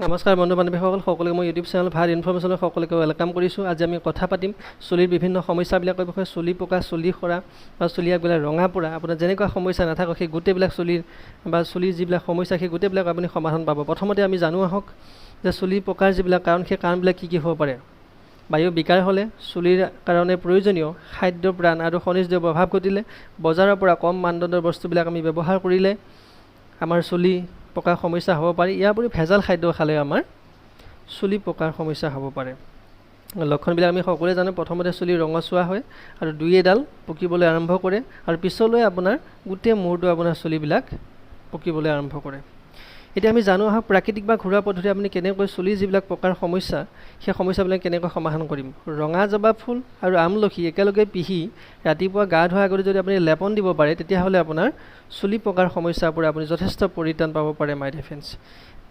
নমস্কাৰ বন্ধু বান্ধৱীসকল, সকলোকে মই ইউটিউব চেনেল ভাল ইনফৰমেশ্যনলৈ সকলোকে ৱেলকাম কৰিছোঁ। আজি আমি কথা পাতিম চুলিৰ বিভিন্ন সমস্যাবিলাকৰ বিষয়ে। চুলি পকা, চুলি সৰা বা চুলি আগবিলাক ৰঙা পৰা, আপোনাৰ যেনেকুৱা সমস্যা নাথাকক সেই গোটেইবিলাক চুলিৰ বা চুলিৰ যিবিলাক সমস্যা সেই গোটেইবিলাক আপুনি সমাধান পাব। প্ৰথমতে আমি জানো আহক যে চুলি পকাৰ যিবিলাক কাৰণ, সেই কাৰণবিলাক কি কি হ'ব পাৰে। বায়ু বিকাৰ হ'লে, চুলিৰ কাৰণে প্ৰয়োজনীয় খাদ্য প্ৰাণ আৰু খনিজ দ্ৰব্যৰ অভাৱ ঘটিলে, বজাৰৰ পৰা কম মানদণ্ডৰ বস্তুবিলাক আমি ব্যৱহাৰ কৰিলে আমাৰ চুলি পকাৰ সমস্যা হ'ব পাৰে। ইয়াৰ উপৰি ভেজাল খাদ্য খালে আমাৰ চুলি পকাৰ সমস্যা হ'ব পাৰে। লক্ষণবিলাক আমি সকলোৱে জানো। প্ৰথমতে চুলি ৰঙচুৱা হয় আৰু দুই এডাল পকিবলৈ আৰম্ভ কৰে আৰু পিছলৈ আপোনাৰ গোটেই মূৰটো আপোনাৰ চুলিবিলাক পকিবলৈ আৰম্ভ কৰে। এতিয়া আমি জানো আহক প্ৰাকৃতিক বা ঘৰুৱা পদ্ধতি আপুনি কেনেকৈ চুলিৰ যিবিলাক পকাৰ সমস্যা সেই সমস্যাবিলাক কেনেকৈ সমাধান কৰিম। ৰঙা জবা ফুল আৰু আমলখি একেলগে পিহি ৰাতিপুৱা গা ধোৱাৰ আগতে যদি আপুনি লেপন দিব পাৰে, তেতিয়াহ'লে আপোনাৰ চুলি পকাৰ সমস্যাৰ পৰা আপুনি যথেষ্ট পৰিত্ৰাণ পাব পাৰে। মাই ডিয়াৰ ফ্ৰেণ্ডছ,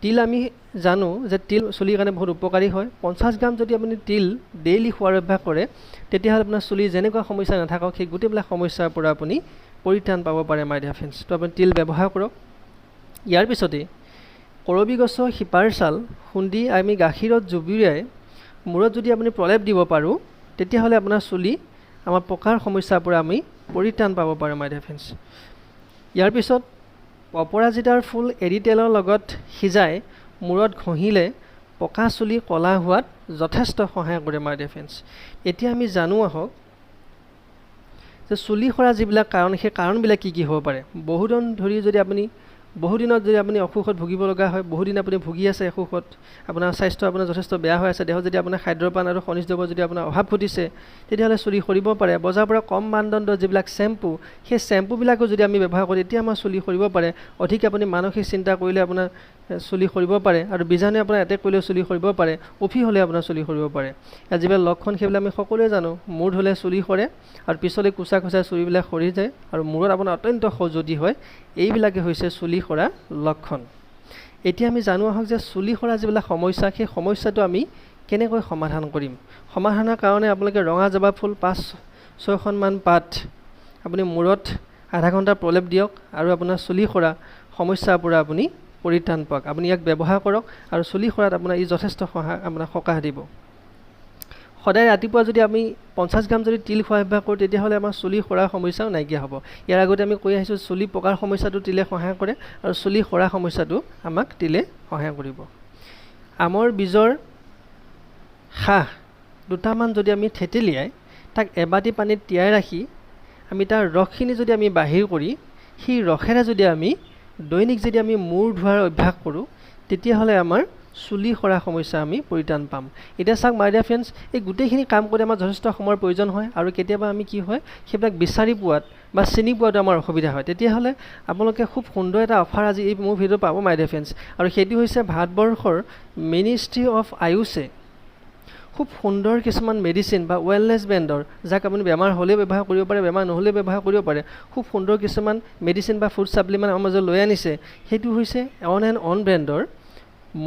তিল আমি জানো যে তিল চুলিৰ কাৰণে বহুত উপকাৰী হয়। 50 গ্ৰাম যদি আপুনি তিল ডেইলি খোৱাৰ অভ্যাস কৰে, তেতিয়াহ'লে আপোনাৰ চুলিৰ যেনেকুৱা সমস্যা নাথাকক সেই গোটেইবিলাক সমস্যাৰ পৰা আপুনি পৰিত্ৰাণ পাব পাৰে। মাই ডিয়াৰ ফ্ৰেণ্ডছ, তো আপুনি তিল ব্যৱহাৰ কৰক। ইয়াৰ পিছতে কৰবী গছৰ শিপাৰ ছাল খুন্দি আমি গাখীৰত জুবুৰিয়াই মূৰত যদি আপুনি প্ৰলেপ দিব পাৰোঁ, তেতিয়াহ'লে আপোনাৰ চুলি আমাৰ পকাৰ সমস্যাৰ পৰা আমি পৰিত্ৰাণ পাব পাৰোঁ। মাই ডিয়াৰ ফ্ৰেণ্ডছ, ইয়াৰ পিছত অপৰাজিতাৰ ফুল এৰি তেলৰ লগত সিজাই মূৰত ঘঁহিলে পকা চুলি ক'লা হোৱাত যথেষ্ট সহায় কৰে। মাই ডিয়াৰ ফ্ৰেণ্ডছ, এতিয়া আমি জানো আহক যে চুলি সৰা যিবিলাক কাৰণ, সেই কাৰণবিলাক কি কি হ'ব পাৰে। বহুদিন ধৰি যদি আপুনি বহুদিনত যদি আপুনি অসুখত ভুগিব লগা হয়, বহুদিন আপুনি ভুগি আছে অসুখত, আপোনাৰ স্বাস্থ্য আপোনাৰ যথেষ্ট বেয়া হৈ আছে, দেহত যদি আপোনাৰ খাদ্যৰ পান আৰু খনিজ দ্ৰব্য যদি আপোনাৰ অভাৱ ঘটিছে, তেতিয়াহ'লে চুলি সৰিব পাৰে। বজাৰৰ পৰা কম মানদণ্ডৰ যিবিলাক চেম্পু, সেই চেম্পুবিলাকো যদি আমি ব্যৱহাৰ কৰোঁ, তেতিয়া আমাৰ চুলি সৰিব পাৰে। অধিক আপুনি মানসিক চিন্তা কৰিলে আপোনাৰ চুলি সৰিব পাৰে আৰু বীজাণুৱে আপোনাৰ এটেক কৰিলেও চুলি সৰিব পাৰে। উফি হ'লে আপোনাৰ চুলি সৰিব পাৰে। ইয়াৰ যিবিলাক লক্ষণ সেইবিলাক আমি সকলোৱে জানো। মূৰ ধুলে চুলি সৰে আৰু পিছলৈ কোচা কোচা চুলিবিলাক সৰি যায় আৰু মূৰত আপোনাৰ অত্যন্ত খজুৱতি হয়। এইবিলাকে হৈছে চুলি সৰা লক্ষণ। এতিয়া আমি জানো আহক যে চুলি সৰা যিবিলাক সমস্যা, সেই সমস্যাটো আমি কেনেকৈ সমাধান কৰিম। সমাধানৰ কাৰণে আপোনালোকে ৰঙা জবা ফুল 5-6খনমান পাত আপুনি মূৰত আধা ঘণ্টা প্ৰলেপ দিয়ক আৰু আপোনাৰ চুলি সৰা সমস্যাৰ পৰা আপুনি পৰিত্ৰাণ পাওক। আপুনি ইয়াক ব্যৱহাৰ কৰক আৰু চুলি সৰাত আপোনাৰ ই যথেষ্ট সকাহ দিব। সদায় ৰাতিপুৱা যদি আমি 50 গ্ৰাম যদি তিল খোৱা অভ্যাস কৰোঁ, তেতিয়াহ'লে আমাৰ চুলি সৰাৰ সমস্যাও নাইকিয়া হ'ব। ইয়াৰ আগতে আমি কৈ আহিছোঁ চুলি পকাৰ সমস্যাটো তিলে সহায় কৰে আৰু চুলি সৰা সমস্যাটো আমাক তিলে সহায় কৰিব। আমৰ বীজৰ শাহ দুটামান যদি আমি থেতেলিয়াই তাক এবাটি পানীত তিয়াই ৰাখি আমি তাৰ ৰসখিনি যদি আমি বাহিৰ কৰি সেই ৰসেৰে যদি আমি দৈনিক যদি আমি মূৰ ধোৱাৰ অভ্যাস কৰোঁ, তেতিয়াহ'লে আমাৰ চুলি সৰা সমস্যা আমি পৰিত্ৰাণ পাম। এতিয়া চাওক মাই ডিয়াৰ ফ্ৰেণ্ডছ, এই গোটেইখিনি কাম কৰি আমাৰ যথেষ্ট সময়ৰ প্ৰয়োজন হয় আৰু কেতিয়াবা আমি কি হয় সেইবিলাক বিচাৰি পোৱাত বা চিনি পোৱাটো আমাৰ অসুবিধা হয়। তেতিয়াহ'লে আপোনালোকে খুব সুন্দৰ এটা অফাৰ আজি এই মোৰ ভিডিঅ'ত পাব মাই ডিয়াৰ ফ্ৰেণ্ডছ, আৰু সেইটো হৈছে ভাৰতবৰ্ষৰ মিনিষ্ট্ৰী অফ আয়ুষে খুব সুন্দৰ কিছুমান মেডিচিন বা ৱেলনেছ ব্ৰেণ্ডৰ, যাক আপুনি বেমাৰ হ'লেও ব্যৱহাৰ কৰিব পাৰে, বেমাৰ নহ'লেও ব্যৱহাৰ কৰিব পাৰে, খুব সুন্দৰ কিছুমান মেডিচিন বা ফুড ছাপ্লিমেণ্ট আমাৰ মাজত লৈ আনিছে। সেইটো হৈছে অন ব্ৰেণ্ডৰ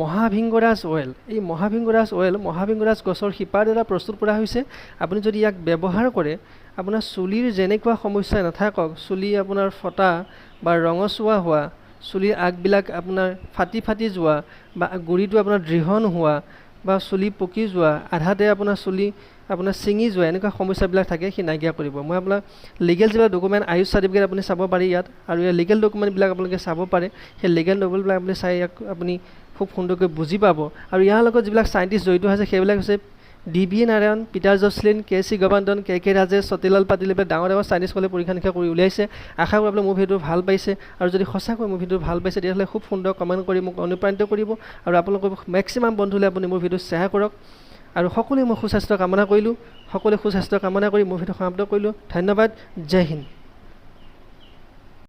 মহাভিংগৰাজ অইল। এই মহাভিংগৰাজ অইল মহাভিংগৰাজ গছৰ শিপাৰ দ্বাৰা প্ৰস্তুত কৰা হৈছে। আপুনি যদি ইয়াক ব্যৱহাৰ কৰে, আপোনাৰ চুলিৰ যেনেকুৱা সমস্যা নাথাকক, চুলি আপোনাৰ ফটা বা ৰঙচুৱা হোৱা, চুলিৰ আগবিলাক আপোনাৰ ফাটি ফাটি যোৱা বা গুৰিটো আপোনাৰ দৃঢ় নোহোৱা বা চুলি পকি যোৱা, আধাতে আপোনাৰ চুলি আপোনাৰ ছিঙি যোৱা, এনেকুৱা সমস্যাবিলাক থাকে, সি নাইকিয়া কৰিব। মই আপোনাক লিগেল যিবিলাক ডকুমেণ্ট, আয়ুষ চাৰ্টিফিকেট আপুনি চাব পাৰে ইয়াত, আৰু ইয়াৰ লিগেল ডকুমেণ্টবিলাক আপোনালোকে চাব পাৰে। সেই লিগেল ডকুমেণ্টবিলাক আপুনি চাই ইয়াক আপুনি খুব সুন্দৰকৈ বুজি পাব। আৰু ইয়াৰ লগত যিবিলাক চাইণ্টিষ্ট জড়িত হৈছে সেইবিলাক হৈছে DB Narayan, Peter Joslin, KC Gowandan, KK Rajesh, Satilal Patil, এইবিলাক ডাঙৰ ডাঙৰ চাইণ্টিষ্টসকলে পৰীক্ষা নিৰীক্ষা কৰি উলিয়াইছে। আশা কৰোঁ আপোনালোকে মোৰ ভিডিঅ'টো ভাল পাইছে, আৰু যদি সঁচাকৈ মোৰ ভিডিঅ'টো ভাল পাইছে তেতিয়াহ'লে খুব সুন্দৰ কমেণ্ট কৰি মোক অনুপ্ৰাণিত কৰিব, আৰু আপোনালোকৰ মেক্সিমাম বন্ধুলে আপুনি মোৰ ভিডিঅ' শ্বেয়াৰ কৰক। আৰু সকলোৱে মই সুস্বাস্থ্য কামনা কৰিলোঁ, সকলোৱে সুস্বাস্থ্য কামনা কৰি মোৰ ভিডিঅ' সমাপ্ত কৰিলোঁ। ধন্যবাদ, জয় হিন্দ।